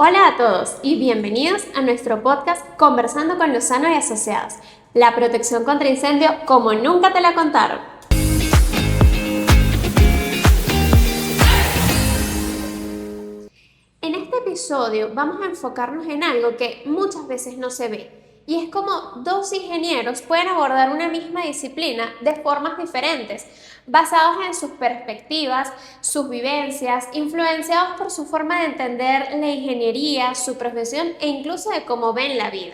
Hola a todos y bienvenidos a nuestro podcast Conversando con Lozano y Asociados, la protección contra incendio como nunca te la contaron. En este episodio vamos a enfocarnos en algo que muchas veces no se ve, y es cómo dos ingenieros pueden abordar una misma disciplina de formas diferentes, basados en sus perspectivas, sus vivencias, influenciados por su forma de entender la ingeniería, su profesión e incluso de cómo ven la vida.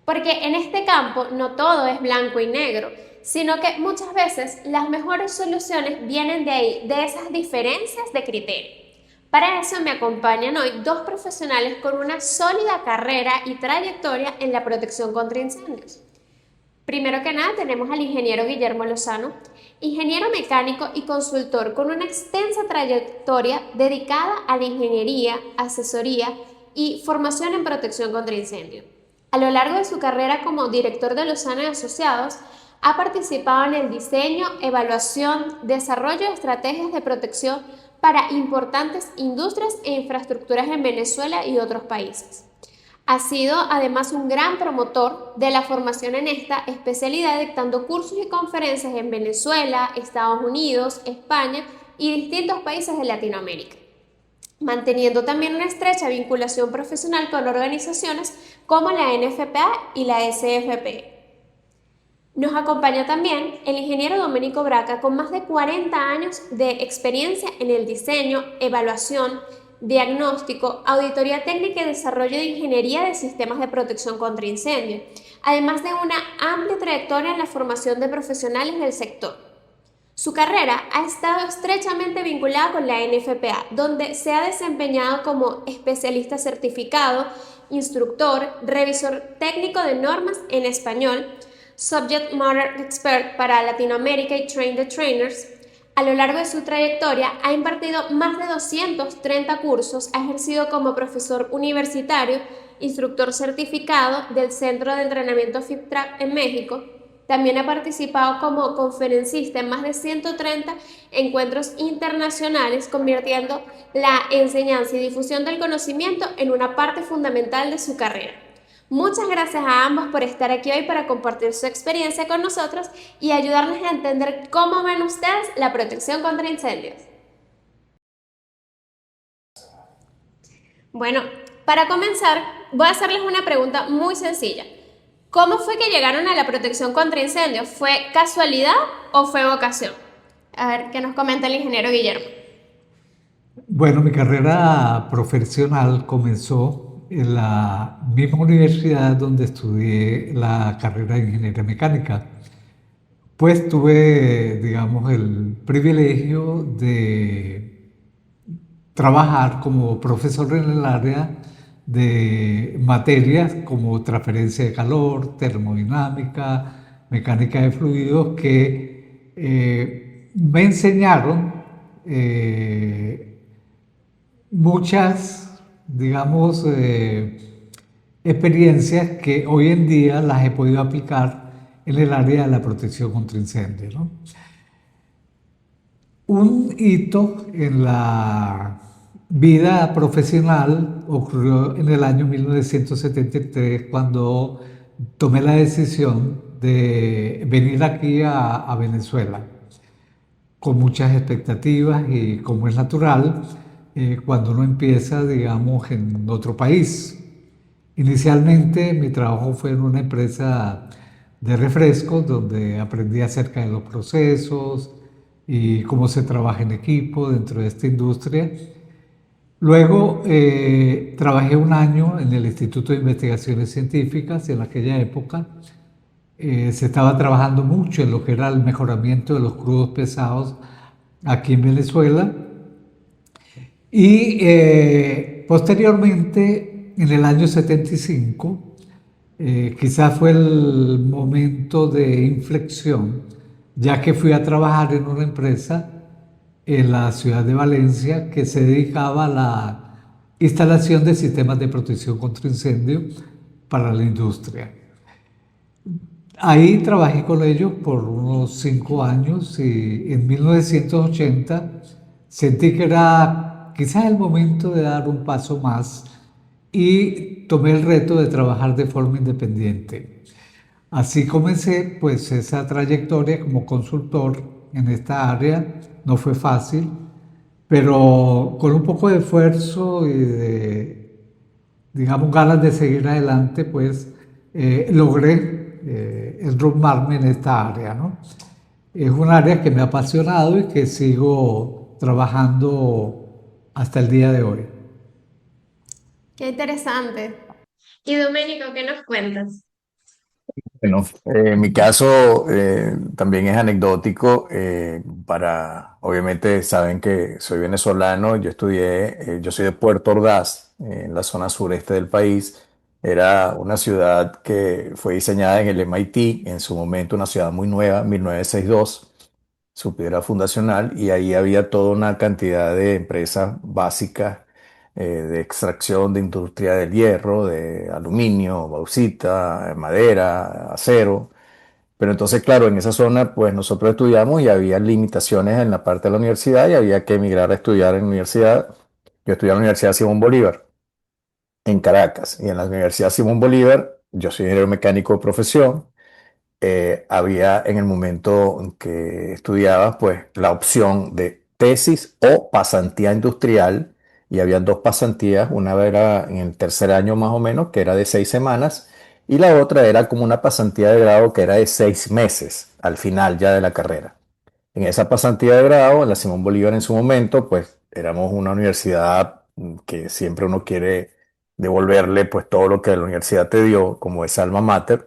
Porque en este campo no todo es blanco y negro, sino que muchas veces las mejores soluciones vienen de ahí, de esas diferencias de criterio. Para eso me acompañan hoy dos profesionales con una sólida carrera y trayectoria en la protección contra incendios. Primero que nada tenemos al ingeniero Guillermo Lozano, ingeniero mecánico y consultor con una extensa trayectoria dedicada a la ingeniería, asesoría y formación en protección contra incendios. A lo largo de su carrera como director de Lozano y Asociados, ha participado en el diseño, evaluación, desarrollo de estrategias de protección para importantes industrias e infraestructuras en Venezuela y otros países. Ha sido además un gran promotor de la formación en esta especialidad, dictando cursos y conferencias en Venezuela, Estados Unidos, España y distintos países de Latinoamérica, manteniendo también una estrecha vinculación profesional con organizaciones como la NFPA y la SFP. Nos acompaña también el ingeniero Domenico Braca, con más de 40 años de experiencia en el diseño, evaluación, diagnóstico, auditoría técnica y desarrollo de ingeniería de sistemas de protección contra incendio, además de una amplia trayectoria en la formación de profesionales del sector. Su carrera ha estado estrechamente vinculada con la NFPA, donde se ha desempeñado como especialista certificado, instructor, revisor técnico de normas en español, Subject Matter Expert para Latinoamérica y Train the Trainers. A lo largo de su trayectoria ha impartido más de 230 cursos, ha ejercido como profesor universitario, instructor certificado del Centro de Entrenamiento FIPTRAC en México. También ha participado como conferencista en más de 130 encuentros internacionales, convirtiendo la enseñanza y difusión del conocimiento en una parte fundamental de su carrera. Muchas gracias a ambos por estar aquí hoy para compartir su experiencia con nosotros y ayudarnos a entender cómo ven ustedes la protección contra incendios. Bueno, para comenzar, voy a hacerles una pregunta muy sencilla. ¿Cómo fue que llegaron a la protección contra incendios? ¿Fue casualidad o fue vocación? A ver, ¿qué nos comenta el ingeniero Guillermo? Bueno, mi carrera profesional comenzó en la misma universidad donde estudié la carrera de ingeniería mecánica. Pues tuve, digamos, el privilegio de trabajar como profesor en el área de materias como transferencia de calor, termodinámica, mecánica de fluidos, que me enseñaron muchas, digamos, experiencias que hoy en día las he podido aplicar en el área de la protección contra incendios, ¿no? Un hito en la vida profesional ocurrió en el año 1973, cuando tomé la decisión de venir aquí a Venezuela con muchas expectativas, y como es natural, cuando uno empieza, digamos, en otro país. Inicialmente mi trabajo fue en una empresa de refrescos donde aprendí acerca de los procesos y cómo se trabaja en equipo dentro de esta industria. Luego trabajé un año en el Instituto de Investigaciones Científicas. En aquella época se estaba trabajando mucho en lo que era el mejoramiento de los crudos pesados aquí en Venezuela. Y posteriormente, en el año 75, quizás fue el momento de inflexión, ya que fui a trabajar en una empresa en la ciudad de Valencia que se dedicaba a la instalación de sistemas de protección contra incendio para la industria. Ahí trabajé con ellos por unos 5 años, y en 1980 sentí que era quizás el momento de dar un paso más y tomé el reto de trabajar de forma independiente. Así comencé pues esa trayectoria como consultor en esta área. No fue fácil, pero con un poco de esfuerzo y de, digamos, ganas de seguir adelante, pues logré enrumarme en esta área, ¿no? Es un área que me ha apasionado y que sigo trabajando hasta el día de hoy. Qué interesante. Y Doménico, ¿qué nos cuentas? Bueno, en mi caso también es anecdótico. Obviamente saben que soy venezolano, yo soy de Puerto Ordaz, en la zona sureste del país. Era una ciudad que fue diseñada en el MIT, en su momento una ciudad muy nueva, 1962, su piedra fundacional, y ahí había toda una cantidad de empresas básicas de extracción de industria del hierro, de aluminio, bauxita, madera, acero. Pero entonces, claro, en esa zona, pues nosotros estudiamos y había limitaciones en la parte de la universidad y había que emigrar a estudiar en la universidad. Yo estudié en la Universidad Simón Bolívar, en Caracas, y en la Universidad Simón Bolívar, yo soy ingeniero mecánico de profesión. Había en el momento en que estudiaba, pues la opción de tesis o pasantía industrial, y había dos pasantías, una era en el tercer año más o menos, que era de 6 semanas, y la otra era como una pasantía de grado que era de 6 meses, al final ya de la carrera. En esa pasantía de grado, en la Simón Bolívar en su momento, pues éramos una universidad que siempre uno quiere devolverle pues todo lo que la universidad te dio, como esa alma mater.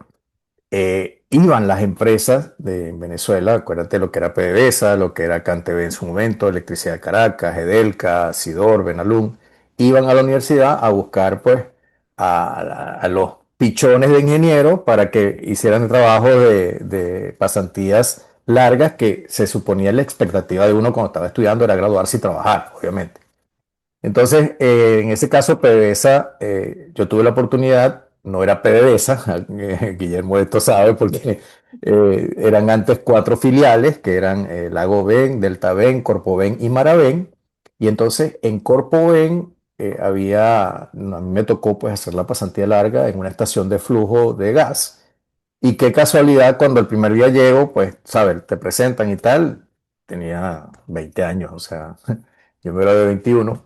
Iban las empresas de Venezuela, acuérdate lo que era PDVSA, lo que era CanTV en su momento, Electricidad de Caracas, Edelca, Sidor, Benalum, iban a la universidad a buscar pues a los pichones de ingenieros para que hicieran el trabajo de pasantías largas que se suponía la expectativa de uno cuando estaba estudiando era graduarse y trabajar, obviamente. Entonces, en ese caso, PDVSA, yo tuve la oportunidad, no era PDVSA, Guillermo esto sabe, porque eran antes cuatro filiales, que eran Lagoven, Deltaven, Corpoven y Maraven. Y entonces, en Corpoven a mí me tocó pues hacer la pasantía larga en una estación de flujo de gas. Y qué casualidad, cuando el primer día llego, pues, sabes, te presentan y tal, tenía 20 años, o sea, yo me era de 21,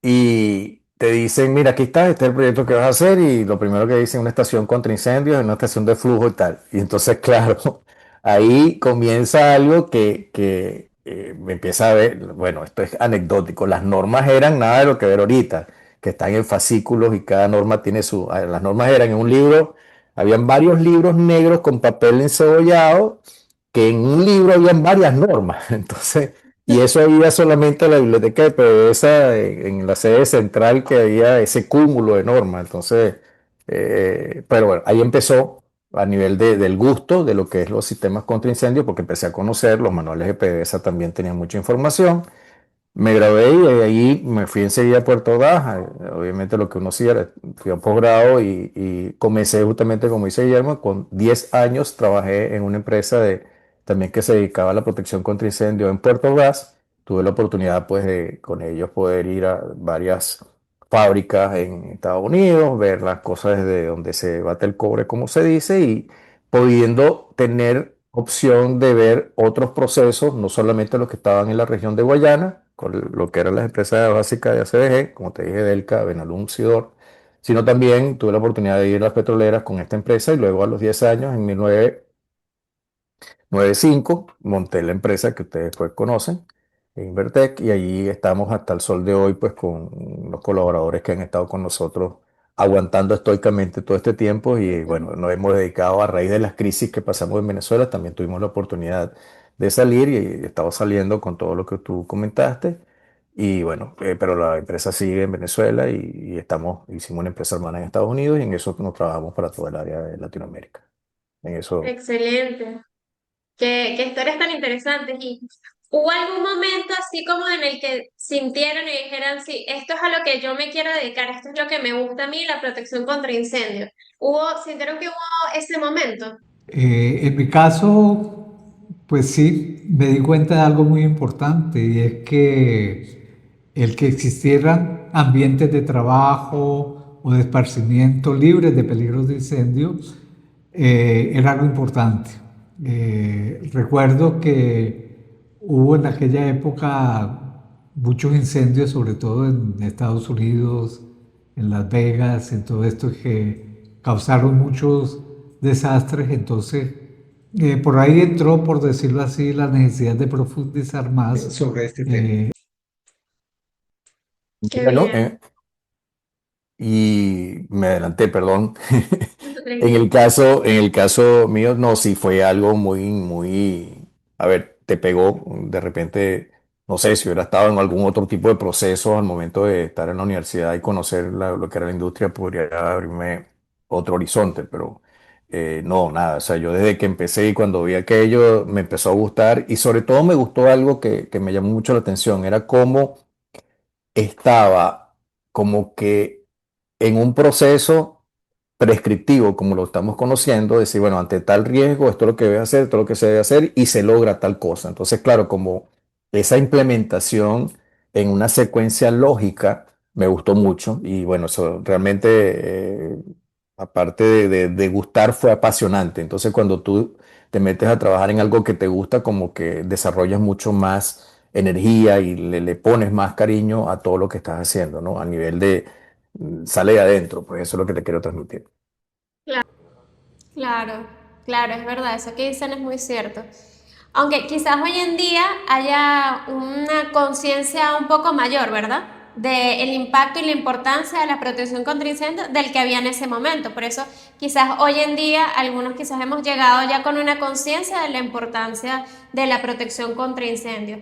y te dicen, mira, aquí está, este es el proyecto que vas a hacer, y lo primero que dicen, una estación contra incendios, una estación de flujo y tal. Y entonces, claro, ahí comienza algo que me empieza a ver, bueno, esto es anecdótico, las normas eran nada de lo que ver ahorita, que están en fascículos y cada norma tiene las normas eran en un libro. Habían varios libros negros con papel encebollado, que en un libro habían varias normas. Entonces, y eso había solamente en la biblioteca de PDVSA, en la sede central, que había ese cúmulo de normas. Entonces, pero bueno, ahí empezó a nivel del gusto de lo que es los sistemas contra incendios, porque empecé a conocer, los manuales de PDVSA también tenían mucha información. Me gradué y de ahí me fui enseguida a Puerto Ordaz. Obviamente lo que uno hacía era, fui a un posgrado y comencé justamente, como dice Guillermo, con 10 años trabajé en una empresa también que se dedicaba a la protección contra incendio en Puerto Ordaz. Tuve la oportunidad pues de con ellos poder ir a varias fábricas en Estados Unidos, ver las cosas desde donde se bate el cobre, como se dice, y pudiendo tener opción de ver otros procesos, no solamente los que estaban en la región de Guayana, con lo que eran las empresas básicas de ACDG, como te dije, Delca, Benalum, Sidor, sino también tuve la oportunidad de ir a las petroleras con esta empresa y luego a los 10 años, en 1995, monté la empresa que ustedes pues conocen, Invertec, y allí estamos hasta el sol de hoy, pues con los colaboradores que han estado con nosotros aguantando estoicamente todo este tiempo. Y bueno, nos hemos dedicado a raíz de las crisis que pasamos en Venezuela, también tuvimos la oportunidad de salir y estamos saliendo con todo lo que tú comentaste. Y bueno, pero la empresa sigue en Venezuela y hicimos una empresa hermana en Estados Unidos y en eso nos trabajamos para todo el área de Latinoamérica. En eso. Excelente. Qué historias tan interesantes. ¿Y hubo algún momento así como en el que sintieron y dijeran, sí, esto es a lo que yo me quiero dedicar, esto es lo que me gusta a mí, la protección contra incendios? ¿Sintieron que hubo ese momento? En mi caso, pues sí, me di cuenta de algo muy importante y es que el que existieran ambientes de trabajo, o de esparcimiento libres de peligros de incendio, era algo importante. Recuerdo que hubo en aquella época muchos incendios, sobre todo en Estados Unidos, en Las Vegas, en todo esto que causaron muchos desastres. Entonces, por ahí entró, por decirlo así, la necesidad de profundizar más sobre este tema. Qué Bueno, bien. y me adelanté, perdón. Tranquilo. En el caso mío, no, sí fue algo muy, a ver, te pegó de repente, no sé, si hubiera estado en algún otro tipo de proceso al momento de estar en la universidad y conocer lo que era la industria, podría abrirme otro horizonte, pero no, nada, o sea, yo desde que empecé y cuando vi aquello me empezó a gustar y sobre todo me gustó algo que me llamó mucho la atención, era cómo estaba como que en un proceso prescriptivo, como lo estamos conociendo, decir, bueno, ante tal riesgo, esto es lo que debe hacer, esto es lo que se debe hacer y se logra tal cosa. Entonces, claro, como esa implementación en una secuencia lógica me gustó mucho y bueno, eso realmente, aparte de gustar, fue apasionante. Entonces, cuando tú te metes a trabajar en algo que te gusta, como que desarrollas mucho más energía y le pones más cariño a todo lo que estás haciendo, ¿no? A nivel de sale de adentro, pues eso es lo que te quiero transmitir. Claro, claro, es verdad, eso que dicen es muy cierto. Aunque quizás hoy en día haya una conciencia un poco mayor, ¿verdad? Del impacto y la importancia de la protección contra incendios del que había en ese momento. Por eso quizás hoy en día algunos quizás hemos llegado ya con una conciencia de la importancia de la protección contra incendios.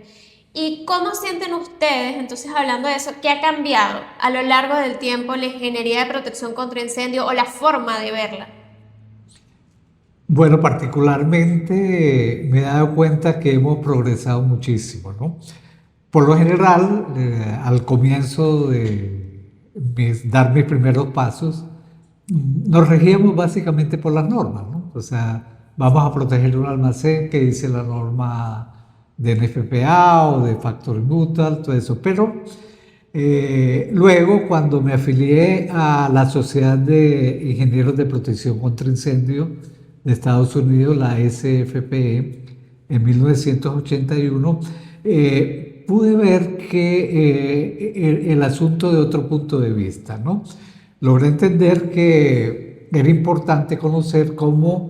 ¿Y cómo sienten ustedes, entonces hablando de eso, qué ha cambiado a lo largo del tiempo la ingeniería de protección contra incendios o la forma de verla? Bueno, particularmente me he dado cuenta que hemos progresado muchísimo, ¿no? Por lo general, al comienzo de dar mis primeros pasos, nos regíamos básicamente por las normas, ¿no? O sea, vamos a proteger un almacén que dice la norma de NFPA o de Factory Mutual, todo eso. Pero luego, cuando me afilié a la Sociedad de Ingenieros de Protección contra Incendio de Estados Unidos, la SFPE, en 1981, pude ver que el asunto de otro punto de vista, ¿no? Logré entender que era importante conocer cómo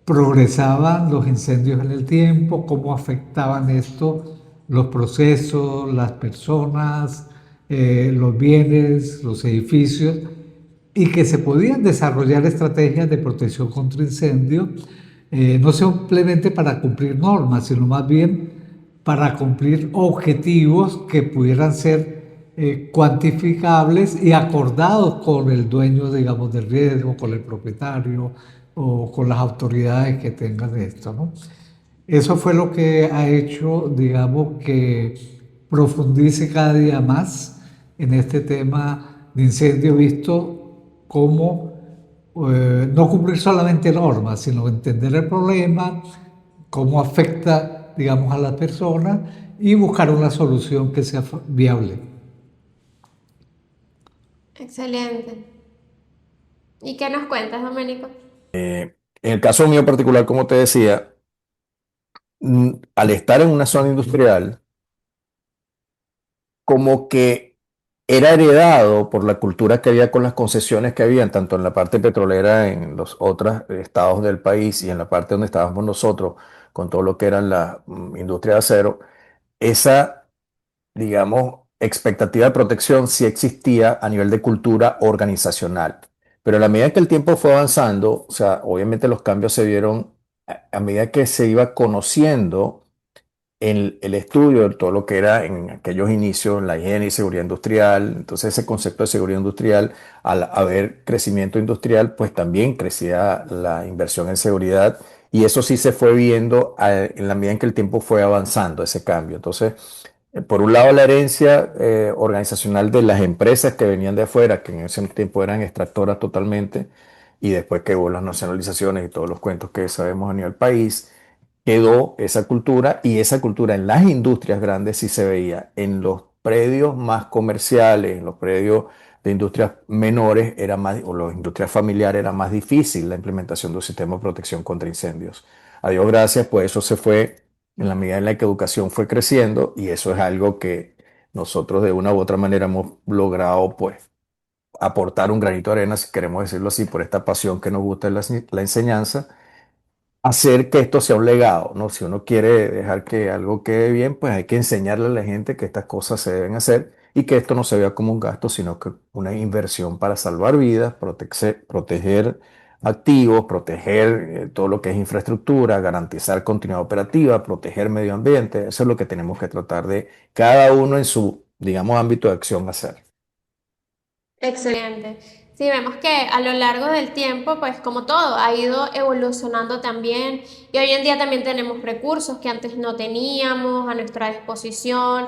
progresaban los incendios en el tiempo, cómo afectaban esto los procesos, las personas, los bienes, los edificios, y que se podían desarrollar estrategias de protección contra incendios, no simplemente para cumplir normas, sino más bien para cumplir objetivos que pudieran ser cuantificables y acordados con el dueño, digamos, del riesgo, con el propietario o con las autoridades que tengan esto, ¿no? Eso fue lo que ha hecho, digamos, que profundice cada día más en este tema de incendio, visto como no cumplir solamente normas, sino entender el problema, cómo afecta, digamos, a las personas y buscar una solución que sea viable. Excelente. ¿Y qué nos cuentas, Domenico? En el caso mío particular, como te decía, al estar en una zona industrial, como que era heredado por la cultura que había con las concesiones que habían, tanto en la parte petrolera en los otros estados del país y en la parte donde estábamos nosotros, con todo lo que era la industria de acero, esa, digamos, expectativa de protección sí existía a nivel de cultura organizacional. Pero a la medida que el tiempo fue avanzando, o sea, obviamente los cambios se vieron a medida que se iba conociendo el estudio de todo lo que era en aquellos inicios la higiene y seguridad industrial. Entonces ese concepto de seguridad industrial, al haber crecimiento industrial, pues también crecía la inversión en seguridad y eso sí se fue viendo en la medida en que el tiempo fue avanzando, ese cambio. Entonces, por un lado, la herencia organizacional de las empresas que venían de afuera, que en ese tiempo eran extractoras totalmente, y después que hubo las nacionalizaciones y todos los cuentos que sabemos a nivel país, quedó esa cultura y esa cultura en las industrias grandes sí se veía en los predios más comerciales, en los predios de industrias menores era más, o las industrias familiares era más difícil la implementación de un sistema de protección contra incendios. A Dios gracias, pues eso se fue en la medida en la que educación fue creciendo y eso es algo que nosotros de una u otra manera hemos logrado, pues, aportar un granito de arena, si queremos decirlo así, por esta pasión que nos gusta la enseñanza, hacer que esto sea un legado, ¿no? Si uno quiere dejar que algo quede bien, pues hay que enseñarle a la gente que estas cosas se deben hacer y que esto no se vea como un gasto, sino que una inversión para salvar vidas, proteger activos, proteger todo lo que es infraestructura, garantizar continuidad operativa, proteger medio ambiente. Eso es lo que tenemos que tratar de cada uno en su, digamos, ámbito de acción hacer. Excelente. Sí, vemos que a lo largo del tiempo, pues como todo, ha ido evolucionando también y hoy en día también tenemos recursos que antes no teníamos a nuestra disposición.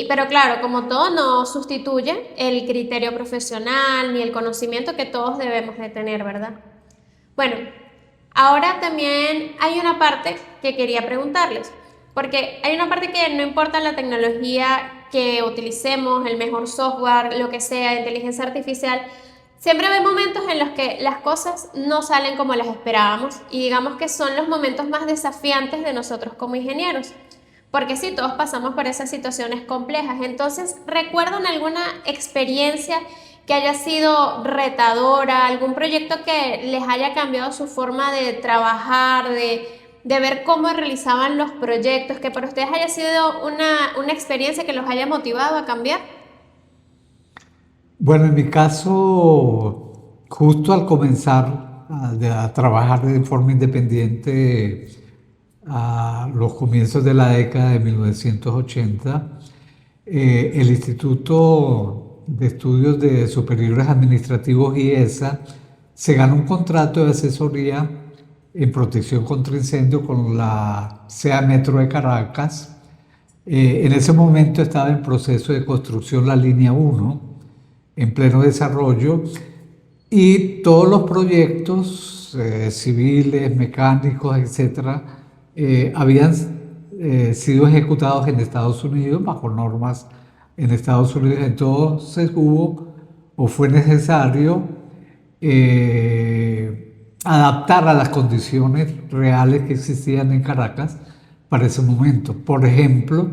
Pero claro, como todo no sustituye el criterio profesional ni el conocimiento que todos debemos de tener, ¿verdad? Bueno, ahora también hay una parte que quería preguntarles, porque hay una parte que no importa la tecnología que utilicemos, el mejor software, lo que sea, inteligencia artificial, siempre hay momentos en los que las cosas no salen como las esperábamos y digamos que son los momentos más desafiantes de nosotros como ingenieros. Porque sí, todos pasamos por esas situaciones complejas. Entonces, ¿recuerdan alguna experiencia que haya sido retadora, algún proyecto que les haya cambiado su forma de trabajar, de ver cómo realizaban los proyectos, que para ustedes haya sido una experiencia que los haya motivado a cambiar? Bueno, en mi caso, justo al comenzar a trabajar de forma independiente a los comienzos de la década de 1980, el Instituto de Estudios de Superiores Administrativos IESA se ganó un contrato de asesoría en protección contra incendio con la CEA Metro de Caracas. En ese momento estaba en proceso de construcción la línea 1, en pleno desarrollo, y todos los proyectos civiles, mecánicos, etcétera, habían sido ejecutados en Estados Unidos bajo normas en Estados Unidos. Entonces hubo o fue necesario adaptar a las condiciones reales que existían en Caracas para ese momento. Por ejemplo,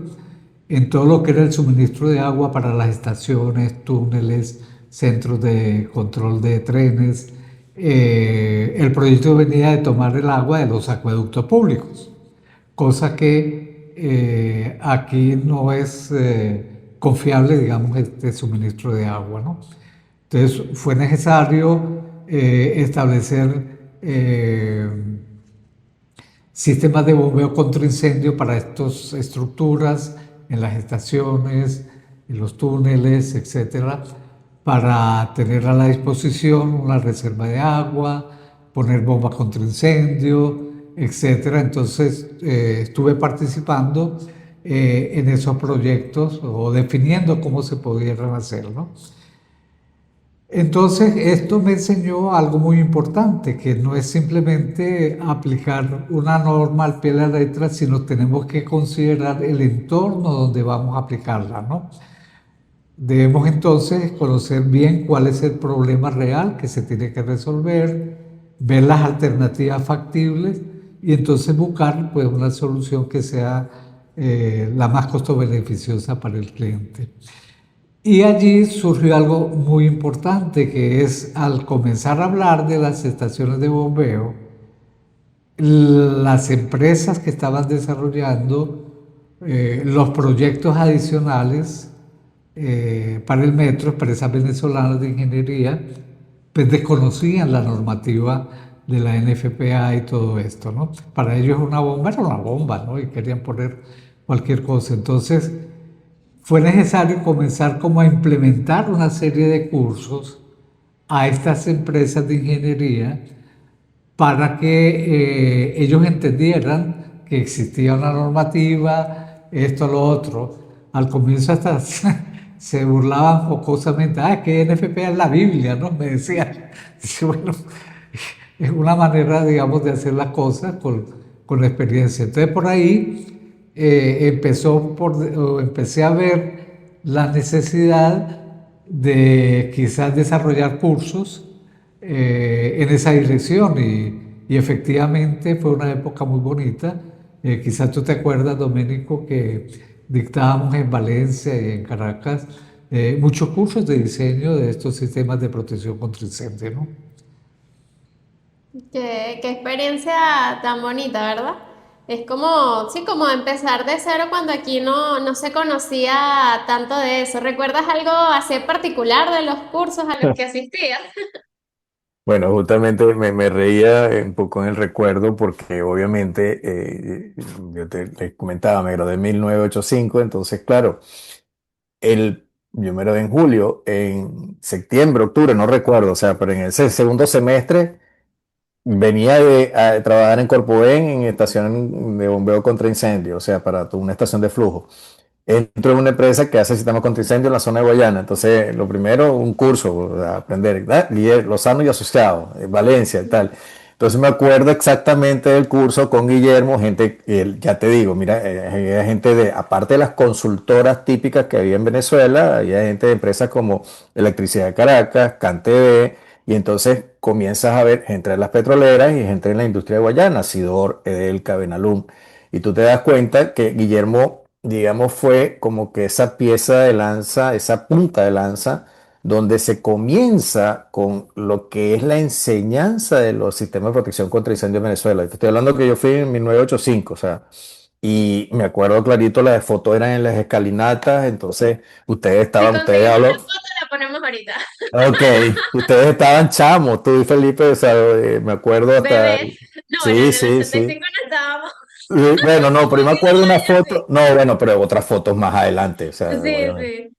en todo lo que era el suministro de agua para las estaciones, túneles, centros de control de trenes. El proyecto venía de tomar el agua de los acueductos públicos, cosa que aquí no es confiable, digamos, este suministro de agua, ¿no? Entonces fue necesario establecer sistemas de bombeo contra incendio para estas estructuras, en las estaciones, en los túneles, etcétera, para tener a la disposición una reserva de agua, poner bombas contra incendio, etcétera. Entonces estuve participando en esos proyectos o definiendo cómo se pudieran hacer, ¿no? Entonces, esto me enseñó algo muy importante, que no es simplemente aplicar una norma al pie de la letra, sino tenemos que considerar el entorno donde vamos a aplicarla, ¿no? Debemos entonces conocer bien cuál es el problema real que se tiene que resolver, ver las alternativas factibles y entonces buscar pues, una solución que sea la más costo beneficiosa para el cliente. Y allí surgió algo muy importante, que es al comenzar a hablar de las estaciones de bombeo, las empresas que estaban desarrollando los proyectos adicionales para el metro, empresas venezolanas de ingeniería, pues desconocían la normativa de la NFPA y todo esto, ¿no? Para ellos una bomba era una bomba, ¿no? Y querían poner cualquier cosa. Entonces, fue necesario comenzar como a implementar una serie de cursos a estas empresas de ingeniería para que ellos entendieran que existía una normativa, esto, lo otro. Al comienzo hasta se burlaban jocosamente, que NFPA es la Biblia, ¿no? Me decían. Bueno, es una manera, digamos, de hacer las cosas con la experiencia. Entonces, por ahí empecé a ver la necesidad de quizás desarrollar cursos en esa dirección y efectivamente fue una época muy bonita. Quizás tú te acuerdas, Doménico, que dictábamos en Valencia y en Caracas muchos cursos de diseño de estos sistemas de protección contra incendio, ¿no? Qué experiencia tan bonita, ¿verdad? Es como, sí, como empezar de cero cuando aquí no se conocía tanto de eso. ¿Recuerdas algo así particular de los cursos a los que asistías? Bueno, justamente me reía un poco en el recuerdo porque obviamente yo les comentaba, me gradué en 1985, entonces claro, yo me gradué en julio, en septiembre, octubre, no recuerdo, o sea, pero en ese segundo semestre venía de trabajar en Corpoven en estación de bombeo contra incendio, o sea, para una estación de flujo. Entro en una empresa que hace sistemas contra incendio en la zona de Guayana. Entonces, lo primero, un curso, a aprender, Lozano y Asociados, Valencia y tal. Entonces me acuerdo exactamente del curso con Guillermo, gente, ya te digo, mira, había gente de, aparte de las consultoras típicas que había en Venezuela, había gente de empresas como Electricidad de Caracas, CanTV, y entonces comienzas a ver gente de las petroleras y gente en la industria de Guayana, Sidor, Edelca, Benalum. Y tú te das cuenta que Guillermo, digamos, fue como que esa pieza de lanza, esa punta de lanza, donde se comienza con lo que es la enseñanza de los sistemas de protección contra incendios en Venezuela. Y te estoy hablando que yo fui en 1985, o sea, y me acuerdo clarito, las fotos eran en las escalinatas, entonces Si ustedes conseguimos hablan, la foto, la ponemos ahorita. ok, ustedes estaban chamos, tú y Felipe, o sea, me acuerdo hasta, Bebé. No, bueno, sí, en el sí, sí. 85 no estábamos. Bueno, no, pero yo me Poquito acuerdo una todavía sí. foto, no, bueno, pero otras fotos más adelante, o sea, Sí, obviamente. sí.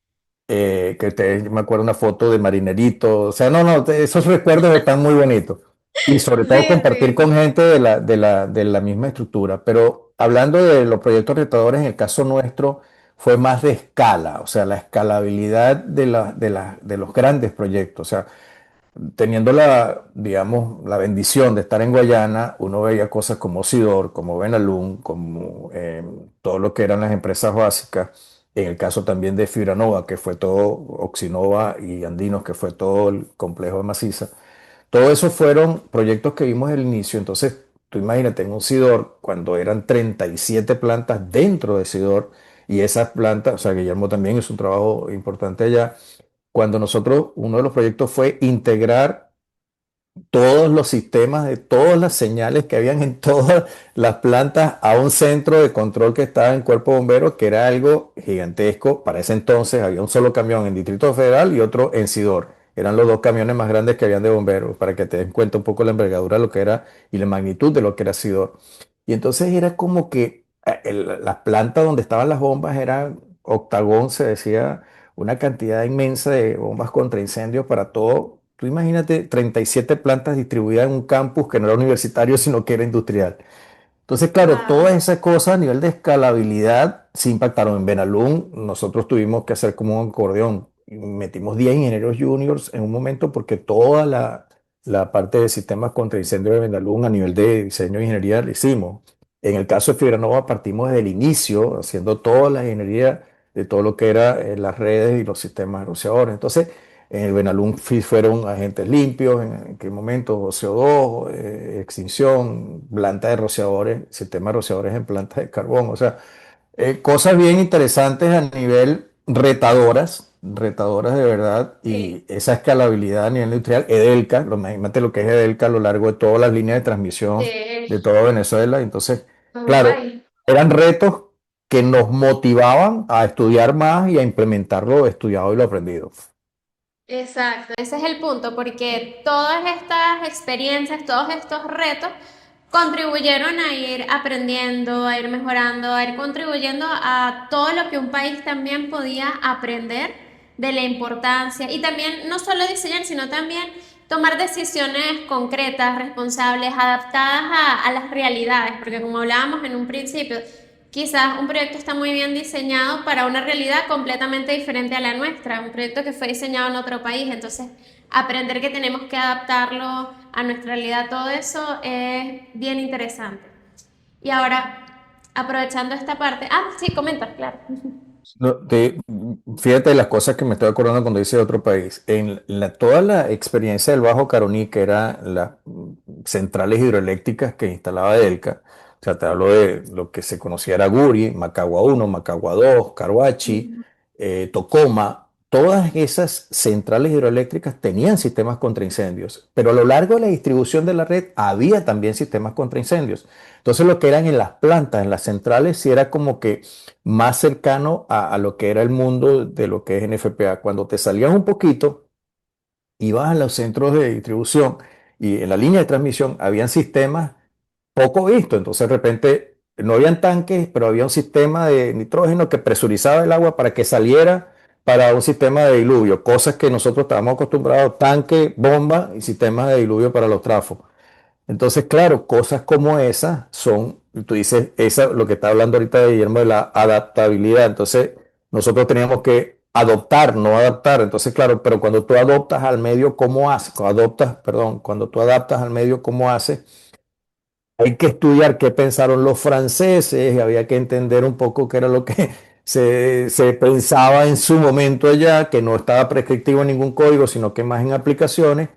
Me acuerdo una foto de marinerito, o sea, no, no, esos recuerdos están muy bonitos. Y sobre todo Sí, compartir sí. con gente de la misma estructura. Pero hablando de los proyectos retadores, en el caso nuestro fue más de escala, o sea, la escalabilidad de los grandes proyectos. O sea, teniendo digamos, la bendición de estar en Guayana, uno veía cosas como Sidor, como Benalum, como todo lo que eran las empresas básicas. En el caso también de Fibranova, que fue todo, Oxinova y Andinos, que fue todo el complejo de Maciza. Todo eso fueron proyectos que vimos al inicio. Entonces, tú imagínate en un Sidor, cuando eran 37 plantas dentro de Sidor, y esas plantas, o sea, Guillermo también hizo un trabajo importante allá, cuando nosotros, uno de los proyectos fue integrar todos los sistemas de todas las señales que habían en todas las plantas a un centro de control que estaba en Cuerpo Bombero, que era algo gigantesco. Para ese entonces había un solo camión en Distrito Federal y otro en Sidor. Eran los dos camiones más grandes que habían de bomberos, para que te den cuenta un poco la envergadura de lo que era y la magnitud de lo que era Sidor. Y entonces era como que las plantas donde estaban las bombas eran octagón, se decía, una cantidad inmensa de bombas contra incendios para todo. Tú imagínate 37 plantas distribuidas en un campus que no era universitario, sino que era industrial. Entonces, claro, Wow. todas esas cosas a nivel de escalabilidad se impactaron en Benalún. Nosotros tuvimos que hacer como un acordeón. Metimos 10 ingenieros juniors en un momento porque toda la parte de sistemas contra incendio de Benalún a nivel de diseño e ingeniería la hicimos. En el caso de Fibranova partimos desde el inicio, haciendo toda la ingeniería de todo lo que era las redes y los sistemas rociadores. Entonces, en el Benalún fueron agentes limpios, en qué momento CO2, extinción, planta de rociadores, sistema de rociadores en plantas de carbón. O sea, cosas bien interesantes a nivel retadoras de verdad, Sí, y esa escalabilidad a nivel industrial. Edelca, imagínate lo que es Edelca a lo largo de todas las líneas de transmisión de sí. toda Venezuela. Entonces, Todo un claro, país. eran retos que nos motivaban a estudiar más y a implementar lo estudiado y lo aprendido. Exacto, ese es el punto, porque todas estas experiencias, todos estos retos contribuyeron a ir aprendiendo, a ir mejorando, a ir contribuyendo a todo lo que un país también podía aprender de la importancia y también no solo diseñar, sino también tomar decisiones concretas, responsables, adaptadas a las realidades, porque como hablábamos en un principio, quizás un proyecto está muy bien diseñado para una realidad completamente diferente a la nuestra, un proyecto que fue diseñado en otro país, entonces aprender que tenemos que adaptarlo a nuestra realidad, todo eso es bien interesante. Y ahora, aprovechando esta parte, sí, comenta, claro. Fíjate las cosas que me estoy acordando cuando dice otro país. Toda la experiencia del Bajo Caroní, que eran las centrales hidroeléctricas que instalaba Delca, o sea, te hablo de lo que se conocía era Guri, Macagua uno, Macagua 2, Caruachi, Ujú. Tocoma, todas esas centrales hidroeléctricas tenían sistemas contra incendios, pero a lo largo de la distribución de la red había también sistemas contra incendios. Entonces, lo que eran en las plantas, en las centrales, sí era como que más cercano a lo que era el mundo de lo que es NFPA. Cuando te salías un poquito, ibas a los centros de distribución y en la línea de transmisión habían sistemas poco vistos. Entonces, de repente, no habían tanques, pero había un sistema de nitrógeno que presurizaba el agua para que saliera para un sistema de diluvio, cosas que nosotros estábamos acostumbrados, tanque, bomba y sistemas de diluvio para los trafos. Entonces, claro, cosas como esas son, tú dices, esa, lo que está hablando ahorita de Guillermo de la adaptabilidad. Entonces, nosotros teníamos que adoptar, no adaptar. Entonces, claro, pero cuando tú adoptas al medio, ¿cómo haces? Cuando tú adaptas al medio, ¿cómo haces? Hay que estudiar qué pensaron los franceses, y había que entender un poco qué era lo que se pensaba en su momento allá, que no estaba prescriptivo en ningún código, sino que más en aplicaciones,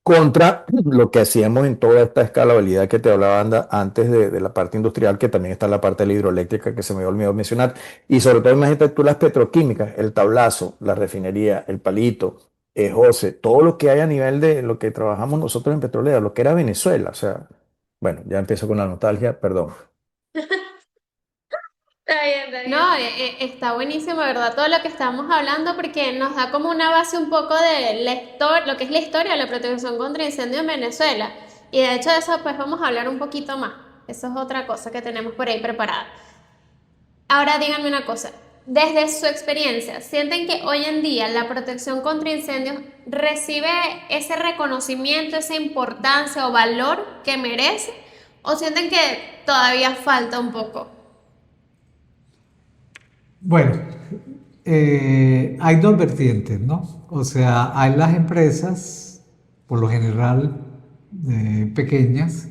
contra lo que hacíamos en toda esta escalabilidad que te hablaba antes de la parte industrial, que también está la parte de la hidroeléctrica que se me olvidó mencionar, y sobre todo imagínate tú las petroquímicas, el tablazo, la refinería, el palito, José, todo lo que hay a nivel de lo que trabajamos nosotros en petrolera, lo que era Venezuela, o sea. Bueno, ya empiezo con la nostalgia, perdón. Está bien, está bien. No, está buenísimo, ¿verdad? Todo lo que estamos hablando porque nos da como una base un poco de la historia, lo que es la historia de la protección contra incendio en Venezuela. Y de hecho de eso pues vamos a hablar un poquito más. Eso es otra cosa que tenemos por ahí preparada. Ahora díganme una cosa, desde su experiencia, ¿sienten que hoy en día la protección contra incendios recibe ese reconocimiento, esa importancia o valor que merece? ¿O sienten que todavía falta un poco? Bueno, hay dos vertientes, ¿no? O sea, hay las empresas, por lo general pequeñas,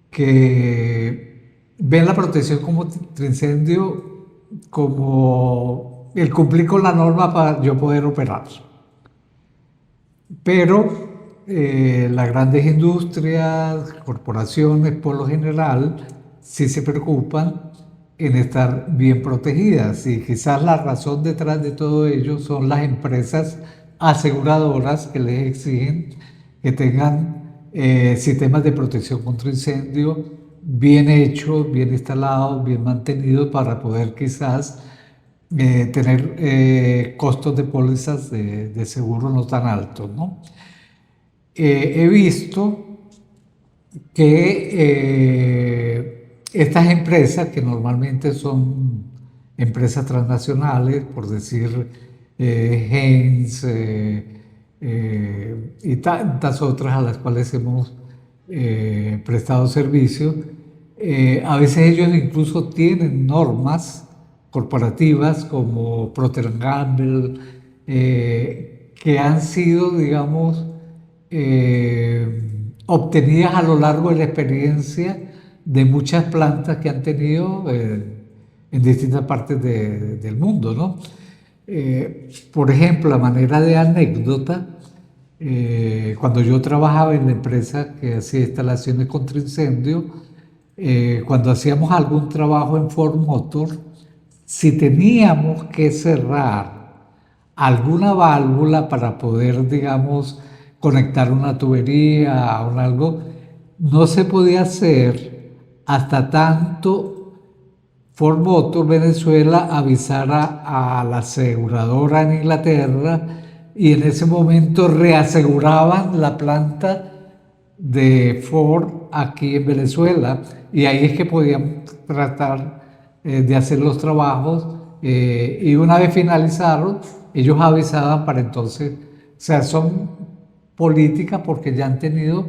que ven la protección contra incendio como el cumplir con la norma para yo poder operar. Pero las grandes industrias, corporaciones, por lo general, sí se preocupan en estar bien protegidas. Y quizás la razón detrás de todo ello son las empresas aseguradoras que les exigen que tengan sistemas de protección contra incendio bien hechos, bien instalados, bien mantenidos para poder quizás tener costos de pólizas de seguro no tan altos, ¿no? He visto que estas empresas, que normalmente son empresas transnacionales, por decir Heinz y tantas otras a las cuales hemos prestado servicio, a veces ellos incluso tienen normas corporativas como Procter Gamble, que han sido, digamos, obtenidas a lo largo de la experiencia de muchas plantas que han tenido en distintas partes del mundo, ¿no? Por ejemplo, a manera de anécdota, cuando yo trabajaba en la empresa que hacía instalaciones contra incendio, cuando hacíamos algún trabajo en Ford Motor, si teníamos que cerrar alguna válvula para poder, digamos, conectar una tubería a un algo, no se podía hacer hasta tanto Ford Motor Venezuela avisara a la aseguradora en Inglaterra y en ese momento reaseguraban la planta de Ford aquí en Venezuela y ahí es que podían tratar de hacer los trabajos y una vez finalizaron ellos avisaban para entonces, o sea, son políticas porque ya han tenido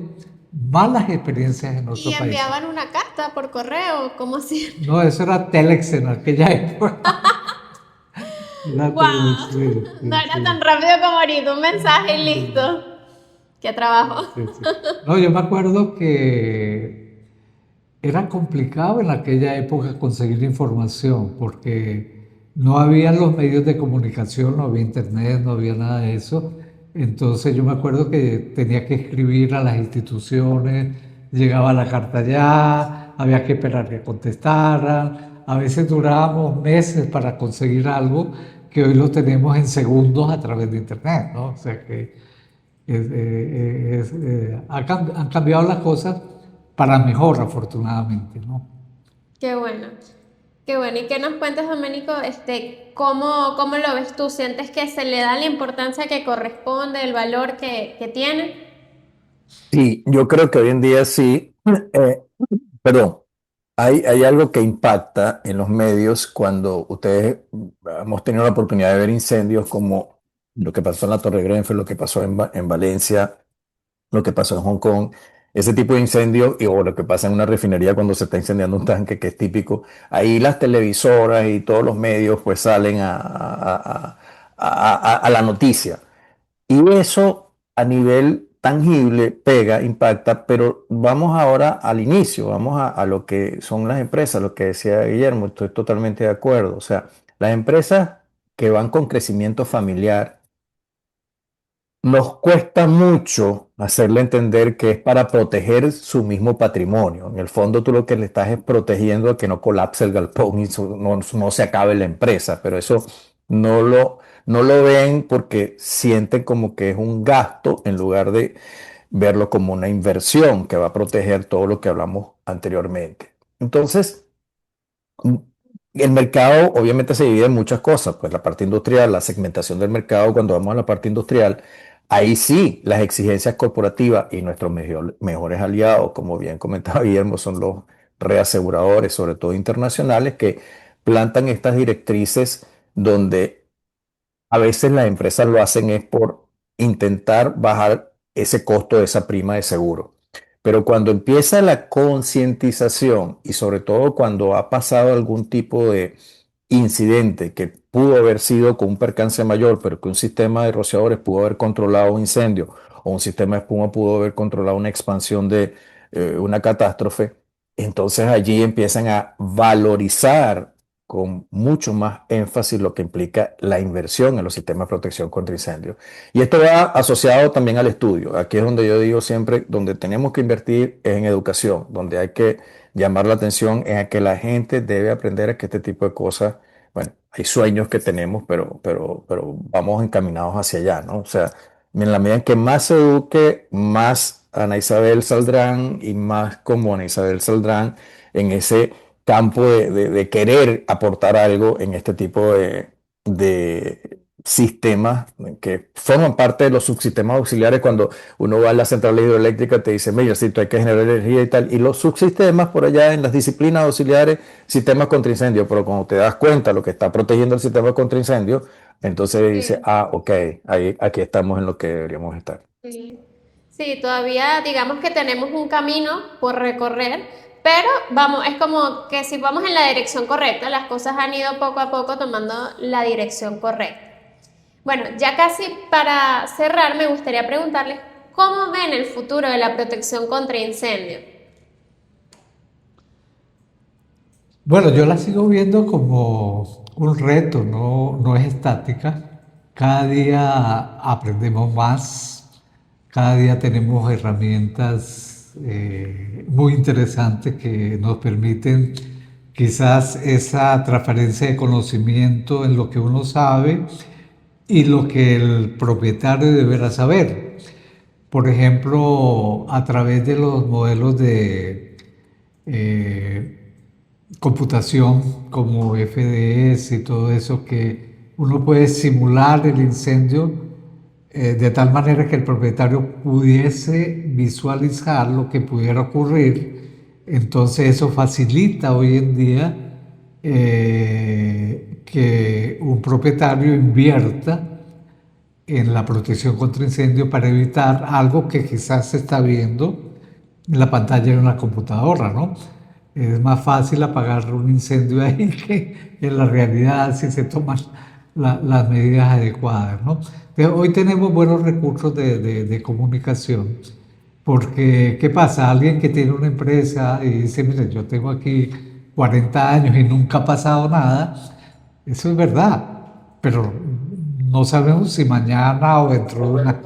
malas experiencias en Y nuestro país. enviaban una carta por correo, como así. No, eso era Telex en aquella época. Era Telex, ¡Wow! sí, No sí, era tan sí. rápido como ahorita, un mensaje y listo. ¡Qué trabajo! Sí, sí. No, yo me acuerdo que era complicado en aquella época conseguir información porque no había los medios de comunicación, no había internet, no había nada de eso. Entonces yo me acuerdo que tenía que escribir a las instituciones, llegaba la carta ya, había que esperar que contestaran. A veces durábamos meses para conseguir algo que hoy lo tenemos en segundos a través de internet, ¿no? O sea que han cambiado las cosas para mejor, afortunadamente, ¿no? Qué bueno. Qué bueno. ¿Y qué nos cuentas, Doménico? ¿Cómo lo ves tú? ¿Sientes que se le da la importancia que corresponde, el valor que tiene? Sí, yo creo que hoy en día sí, eh, perdón, hay algo que impacta en los medios cuando ustedes hemos tenido la oportunidad de ver incendios como lo que pasó en la Torre Grenfell, lo que pasó en Valencia, lo que pasó en Hong Kong, ese tipo de incendios o lo que pasa en una refinería cuando se está incendiando un tanque, que es típico. Ahí las televisoras y todos los medios pues salen a la noticia. Y eso a nivel tangible pega, impacta, pero vamos ahora al inicio, vamos a lo que son las empresas, lo que decía Guillermo, estoy totalmente de acuerdo. O sea, las empresas que van con crecimiento familiar, nos cuesta mucho hacerle entender que es para proteger su mismo patrimonio. En el fondo, tú lo que le estás es protegiendo a que no colapse el galpón y no se acabe la empresa, pero eso no lo ven porque sienten como que es un gasto en lugar de verlo como una inversión que va a proteger todo lo que hablamos anteriormente. Entonces, el mercado obviamente se divide en muchas cosas, pues la parte industrial, la segmentación del mercado, cuando vamos a la parte industrial, ahí sí las exigencias corporativas y nuestros mejores aliados, como bien comentaba Guillermo, son los reaseguradores, sobre todo internacionales, que plantan estas directrices donde a veces las empresas lo hacen es por intentar bajar ese costo de esa prima de seguro. Pero cuando empieza la concientización y sobre todo cuando ha pasado algún tipo de incidente que pudo haber sido con un percance mayor, pero que un sistema de rociadores pudo haber controlado un incendio o un sistema de espuma pudo haber controlado una expansión de una catástrofe, entonces allí empiezan a valorizar con mucho más énfasis lo que implica la inversión en los sistemas de protección contra incendios. Y esto va asociado también al estudio. Aquí es donde yo digo siempre, donde tenemos que invertir es en educación, donde hay que llamar la atención es a que la gente debe aprender a que este tipo de cosas, bueno, hay sueños que tenemos, pero vamos encaminados hacia allá, ¿no? O sea, en la medida en que más se eduque, más Ana Isabel saldrán y más como Ana Isabel saldrán en ese campo de querer aportar algo en este tipo de sistemas que forman parte de los subsistemas auxiliares. Cuando uno va a la central hidroeléctrica, te dice, mira, si tú hay que generar energía y tal, y los subsistemas por allá en las disciplinas auxiliares, sistemas contra incendio, pero cuando te das cuenta lo que está protegiendo el sistema contra incendio, entonces dice, Sí. ah, ok, ahí, aquí estamos en lo que deberíamos estar. Sí. Sí, todavía digamos que tenemos un camino por recorrer, pero vamos, es como que si vamos en la dirección correcta, las cosas han ido poco a poco tomando la dirección correcta. Bueno, ya casi para cerrar, me gustaría preguntarles cómo ven el futuro de la protección contra incendios. Bueno, yo la sigo viendo como un reto, no, no es estática. Cada día aprendemos más, cada día tenemos herramientas muy interesantes que nos permiten quizás esa transferencia de conocimiento en lo que uno sabe y lo que el propietario deberá saber. Por ejemplo, a través de los modelos de eh, computación como FDS y todo eso, que uno puede simular el incendio de tal manera que el propietario pudiese visualizar lo que pudiera ocurrir. Entonces eso facilita hoy en día que un propietario invierta en la protección contra incendio para evitar algo que quizás se está viendo en la pantalla de una computadora, ¿no? Es más fácil apagar un incendio ahí que en la realidad si se toman las medidas adecuadas, ¿no? Entonces, hoy tenemos buenos recursos de comunicación porque, ¿qué pasa? Alguien que tiene una empresa y dice, mire, yo tengo aquí 40 años y nunca ha pasado nada, Eso es verdad, pero no sabemos si mañana o dentro de una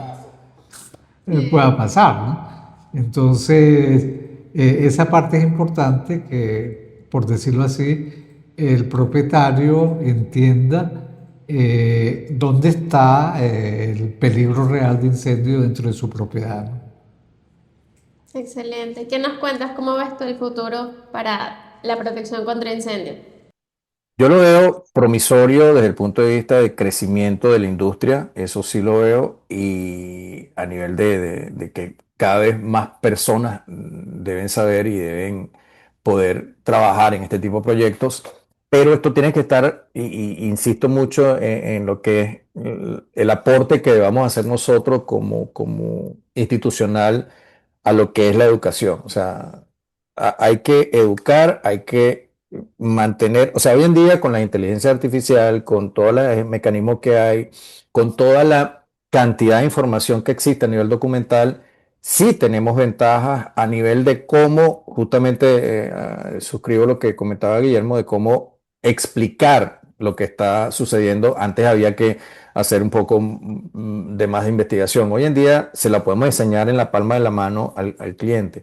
pueda Sí. pasar, ¿no? Entonces, esa parte es importante que, por decirlo así, el propietario entienda dónde está el peligro real de incendio dentro de su propiedad, ¿no? Excelente. ¿Qué nos cuentas? ¿Cómo ves tú el futuro para la protección contra incendios? Yo lo veo promisorio desde el punto de vista de crecimiento de la industria, eso sí lo veo, y a nivel de que cada vez más personas deben saber y deben poder trabajar en este tipo de proyectos, pero esto tiene que estar, y insisto mucho en lo que es el aporte que debamos hacer nosotros como institucional a lo que es la educación. O sea, hay que educar, hay que mantener, o sea, hoy en día con la inteligencia artificial, con todos los mecanismos que hay, con toda la cantidad de información que existe a nivel documental, sí tenemos ventajas a nivel de cómo, justamente suscribo lo que comentaba Guillermo, de cómo explicar lo que está sucediendo. Antes había que hacer un poco de más de investigación. Hoy en día se la podemos enseñar en la palma de la mano al cliente.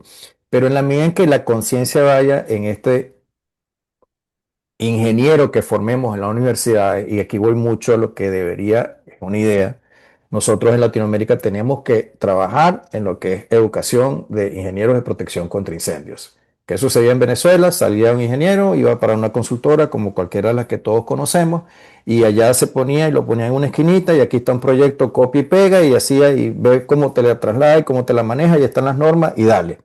Pero en la medida en que la conciencia vaya en este ingeniero que formemos en la universidad, y aquí voy mucho a lo que debería, es una idea, nosotros en Latinoamérica tenemos que trabajar en lo que es educación de ingenieros de protección contra incendios. ¿Qué sucedía en Venezuela? Salía un ingeniero, iba para una consultora como cualquiera de las que todos conocemos, y allá se ponía y lo ponía en una esquinita, y aquí está un proyecto, copia y pega, y hacía y ve cómo te la traslada y cómo te la maneja, y están las normas, y dale.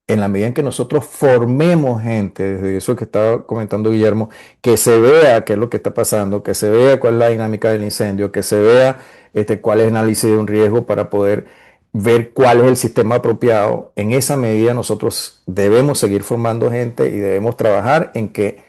En la medida en que nosotros formemos gente, desde eso que estaba comentando Guillermo, que se vea qué es lo que está pasando, que se vea cuál es la dinámica del incendio, que se vea cuál es el análisis de un riesgo para poder ver cuál es el sistema apropiado, en esa medida nosotros debemos seguir formando gente y debemos trabajar en que,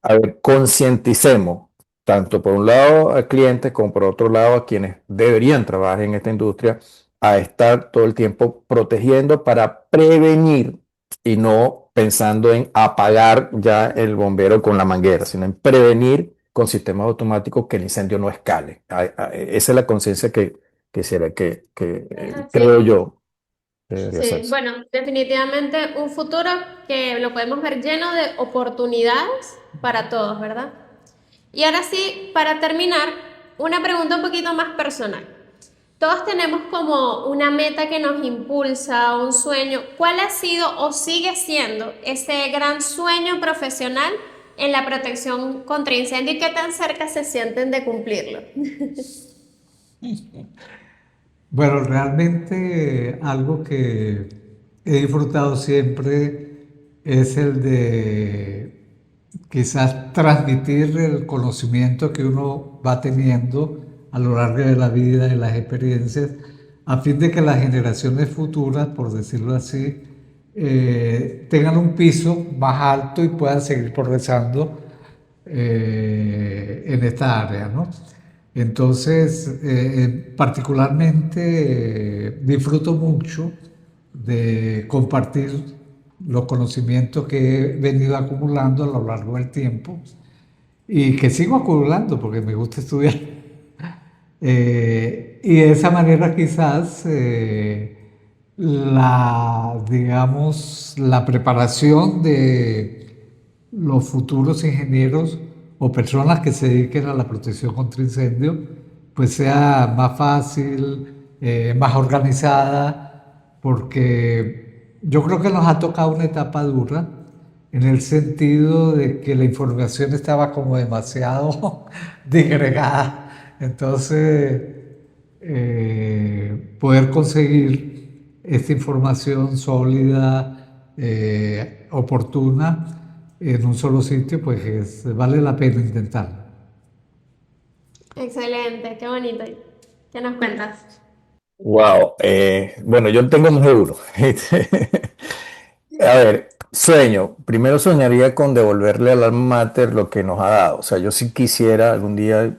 a ver, concienticemos tanto por un lado al cliente como por otro lado a quienes deberían trabajar en esta industria a estar todo el tiempo protegiendo para prevenir y no pensando en apagar ya el bombero con la manguera, sino en prevenir con sistemas automáticos que el incendio no escale. Esa es la conciencia que, será que Es creo así. yo debería Sí, hacerse. bueno, definitivamente un futuro que lo podemos ver lleno de oportunidades para todos, ¿verdad? Y ahora sí, para terminar, una pregunta un poquito más personal. Todos tenemos como una meta que nos impulsa, un sueño. ¿Cuál ha sido o sigue siendo ese gran sueño profesional en la protección contra incendio y qué tan cerca se sienten de cumplirlo? Bueno, realmente algo que he disfrutado siempre es el de quizás transmitir el conocimiento que uno va teniendo a lo largo de la vida y las experiencias, a fin de que las generaciones futuras, por decirlo así, tengan un piso más alto y puedan seguir progresando en esta área, ¿no? Entonces, particularmente disfruto mucho de compartir los conocimientos que he venido acumulando a lo largo del tiempo y que sigo acumulando porque me gusta estudiar. Y de esa manera quizás digamos, la preparación de los futuros ingenieros o personas que se dediquen a la protección contra incendio, pues sea más fácil, más organizada, porque yo creo que nos ha tocado una etapa dura en el sentido de que la información estaba como demasiado disgregada. Entonces, poder conseguir esta información sólida, oportuna, en un solo sitio, pues vale la pena intentarlo. Excelente, qué bonito. ¿Qué nos cuentas? Wow, bueno, yo tengo más de uno. A ver, sueño. Primero soñaría con devolverle al alma mater lo que nos ha dado. O sea, yo sí quisiera algún día,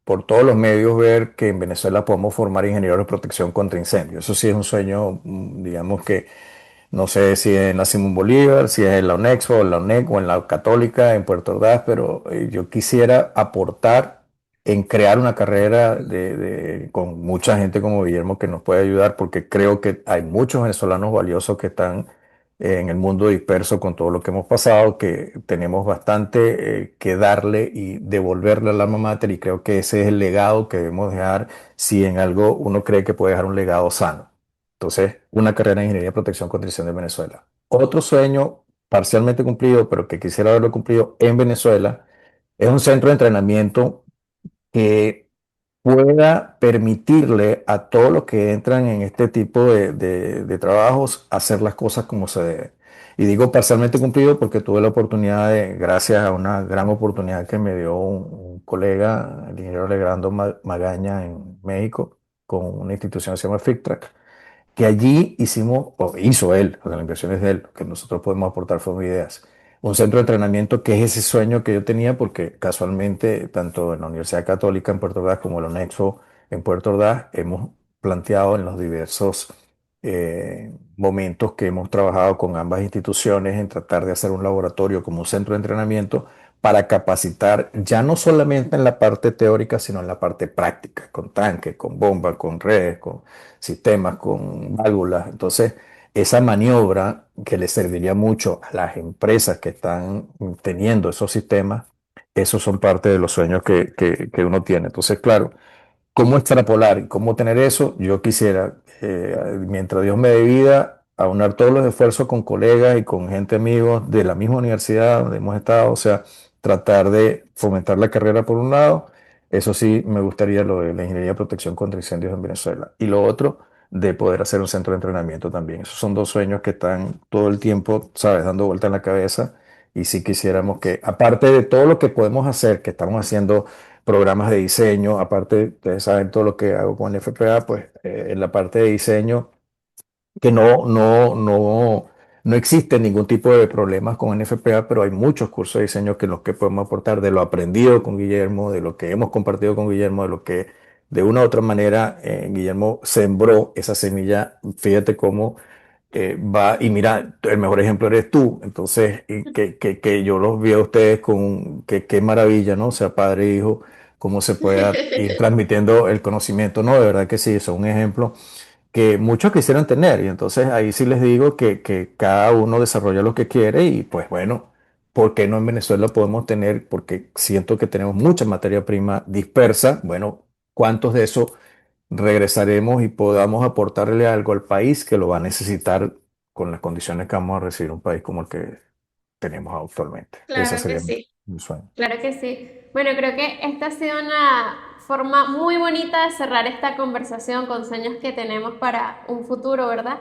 por todos los medios, ver que en Venezuela podemos formar ingenieros de protección contra incendios. Eso sí es un sueño, digamos que No sé si es en la Simón Bolívar, si es en la UNEXPO, en la UNEC o en la Católica, en Puerto Ordaz, pero yo quisiera aportar en crear una carrera con mucha gente como Guillermo que nos puede ayudar, porque creo que hay muchos venezolanos valiosos que están en el mundo disperso con todo lo que hemos pasado, que tenemos bastante que darle y devolverle al alma mater, y creo que ese es el legado que debemos dejar si en algo uno cree que puede dejar un legado sano. Entonces, una carrera en Ingeniería de Protección contra Incendios en Venezuela. Otro sueño parcialmente cumplido, pero que quisiera haberlo cumplido en Venezuela, es un centro de entrenamiento que pueda permitirle a todos los que entran en este tipo de trabajos hacer las cosas como se debe. Y digo parcialmente cumplido porque tuve la oportunidad gracias a una gran oportunidad que me dio un colega, el ingeniero Legrando Magaña en México, con una institución que se llama FICTRAC, que allí hicimos, o hizo él, porque la inversión es de él, lo que nosotros podemos aportar fueron ideas. Un centro de entrenamiento que es ese sueño que yo tenía, porque casualmente, tanto en la Universidad Católica en Puerto Ordaz como en la UNEXPO en Puerto Ordaz, hemos planteado en los diversos momentos que hemos trabajado con ambas instituciones en tratar de hacer un laboratorio como un centro de entrenamiento para capacitar ya no solamente en la parte teórica, sino en la parte práctica, con tanques, con bombas, con redes, con sistemas, con válvulas. Entonces, esa maniobra que le serviría mucho a las empresas que están teniendo esos sistemas, esos son parte de los sueños que uno tiene. Entonces, claro, ¿cómo extrapolar y cómo tener eso? Yo quisiera, mientras Dios me dé vida, aunar todos los esfuerzos con colegas y con gente amigos de la misma universidad donde hemos estado, o sea, tratar de fomentar la carrera por un lado. Eso sí, me gustaría lo de la ingeniería de protección contra incendios en Venezuela. Y lo otro, de poder hacer un centro de entrenamiento también. Esos son dos sueños que están todo el tiempo, ¿sabes?, dando vuelta en la cabeza. Y sí quisiéramos que, aparte de todo lo que podemos hacer, que estamos haciendo programas de diseño, aparte, ustedes saben todo lo que hago con el FPA, pues en la parte de diseño, que no existe ningún tipo de problemas con NFPA, pero hay muchos cursos de diseño que los que podemos aportar de lo aprendido con Guillermo, de lo que hemos compartido con Guillermo, de lo que de una u otra manera Guillermo sembró esa semilla. Fíjate cómo va, y mira, el mejor ejemplo eres tú. Entonces, y que yo los vi a ustedes con qué maravilla, ¿no? O sea, padre e hijo, cómo se puede ir transmitiendo el conocimiento, ¿no? De verdad que sí, son un ejemplo que muchos quisieran tener. Y entonces ahí sí les digo que cada uno desarrolla lo que quiere, y pues bueno, ¿por qué no en Venezuela podemos tener? Porque siento que tenemos mucha materia prima dispersa. Bueno, ¿cuántos de eso regresaremos y podamos aportarle algo al país que lo va a necesitar con las condiciones que vamos a recibir un país como el que tenemos actualmente? Ese Claro que sería sí. mi sueño. Claro que sí. Bueno, creo que esta ha sido una forma muy bonita de cerrar esta conversación con sueños que tenemos para un futuro, ¿verdad?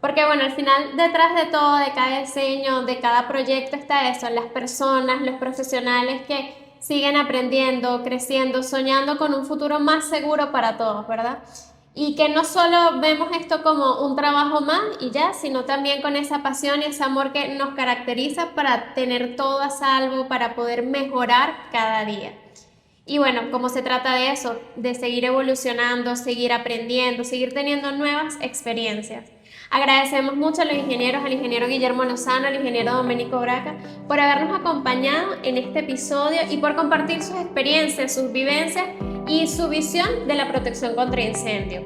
Porque bueno, al final detrás de todo, de cada diseño, de cada proyecto está eso, las personas, los profesionales que siguen aprendiendo, creciendo, soñando con un futuro más seguro para todos, ¿verdad? Y que no solo vemos esto como un trabajo más y ya, sino también con esa pasión y ese amor que nos caracteriza para tener todo a salvo, para poder mejorar cada día. Y bueno, como se trata de eso, de seguir evolucionando, seguir aprendiendo, seguir teniendo nuevas experiencias. Agradecemos mucho a los ingenieros, al ingeniero Guillermo Lozano, al ingeniero Domenico Braca, por habernos acompañado en este episodio y por compartir sus experiencias, sus vivencias y su visión de la protección contra incendio.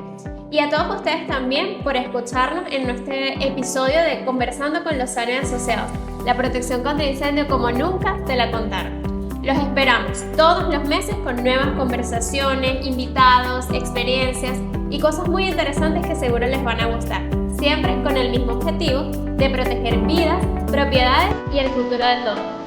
Y a todos ustedes también por escucharnos en nuestro episodio de Conversando con Lozano y Asociados, la protección contra incendio como nunca te la contaron. Los esperamos todos los meses con nuevas conversaciones, invitados, experiencias y cosas muy interesantes que seguro les van a gustar, siempre con el mismo objetivo de proteger vidas, propiedades y el futuro de todos.